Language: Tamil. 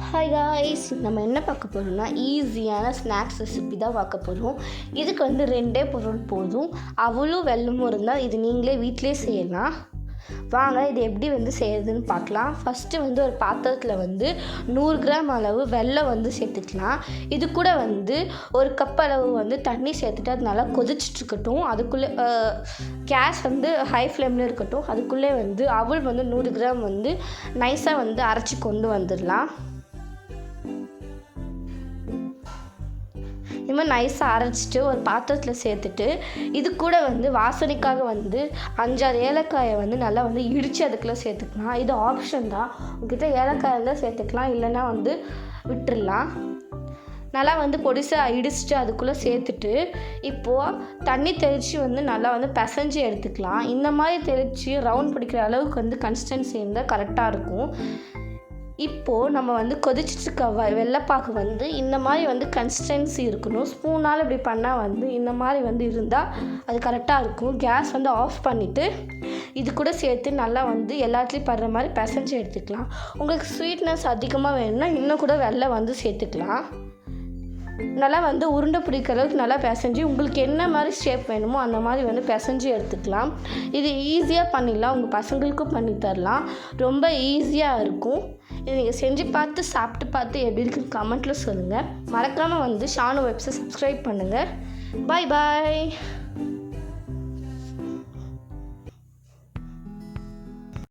ஹாய் காய்ஸ், நம்ம என்ன பார்க்க போகிறோம்னா ஈஸியான ஸ்நாக்ஸ் ரெசிபி தான் பார்க்க போகிறோம். இதுக்கு வந்து 2 பொருள் போதும். அவளும் வெல்லமும் இருந்தால் இது நீங்களே வீட்டிலே செய்யலாம். வாங்க இது எப்படி வந்து செய்யறதுன்னு பார்க்கலாம். ஃபஸ்ட்டு வந்து ஒரு பாத்திரத்தில் வந்து 100 கிராம் அளவு வெல்லம் வந்து சேர்த்துக்கலாம். இது கூட வந்து ஒரு கப் அளவு வந்து தண்ணி சேர்த்துட்டு அது நல்லா கொதிச்சிட்ருக்கட்டும். அதுக்குள்ளே கேஸ் வந்து ஹை ஃப்ளேமில் இருக்கட்டும். அதுக்குள்ளே வந்து அவள் வந்து 100 கிராம் வந்து நைஸாக வந்து அரைச்சி கொண்டு வந்துடலாம். இது மாதிரி நைஸாக அரைச்சிட்டு ஒரு பாத்திரத்தில் சேர்த்துட்டு இது கூட வந்து வாசனைக்காக வந்து 5-6 ஏலக்காயை வந்து நல்லா வந்து இடித்து அதுக்குள்ளே சேர்த்துக்கலாம். இது ஆப்ஷன் தான். உங்ககிட்ட ஏலக்காய் இருந்தால் சேர்த்துக்கலாம், இல்லைன்னா வந்து விட்டுடலாம். நல்லா வந்து பொடிசாக இடிச்சிட்டு அதுக்குள்ளே சேர்த்துட்டு இப்போது தண்ணி தெளித்து வந்து நல்லா வந்து பிசைஞ்சு எடுத்துக்கலாம். இந்த மாதிரி தெளித்து ரவுண்ட் பிடிக்கிற அளவுக்கு வந்து கன்சிஸ்டன்சி இருந்தால் கரெக்டாக இருக்கும். இப்போது நம்ம வந்து கொதிச்சிட்ருக்க வெள்ளைப்பாக்கு வந்து இந்த மாதிரி வந்து கன்சிஸ்டன்சி இருக்கணும். ஸ்பூனால் இப்படி பண்ணால் வந்து இந்த மாதிரி வந்து இருந்தால் அது கரெக்டாக இருக்கும். கேஸ் வந்து ஆஃப் பண்ணிவிட்டு இது கூட சேர்த்து நல்லா வந்து எல்லாத்துலேயும் படுற மாதிரி பிசைஞ்சு எடுத்துக்கலாம். உங்களுக்கு ஸ்வீட்னஸ் அதிகமாக வேணும்னா இன்னும் கூட வெல்லம் வந்து சேர்த்துக்கலாம். நல்லா வந்து உருண்டை பிடிக்கிற அளவுக்கு நல்லா பிசைஞ்சு உங்களுக்கு என்ன மாதிரி ஷேப் வேணுமோ அந்த மாதிரி வந்து பிசைஞ்சு எடுத்துக்கலாம். இது ஈஸியாக பண்ணிடலாம். உங்கள் பசங்களுக்கும் பண்ணி தரலாம். ரொம்ப ஈஸியாக இருக்கும். இது நீங்கள் செஞ்சு பார்த்து சாப்பிட்டு பார்த்து எப்படி இருக்குன்னு கமெண்ட்டில் சொல்லுங்கள். மறக்காமல் வந்து ஷானு வெப்ஸை சப்ஸ்கிரைப் பண்ணுங்கள். பாய் பாய்.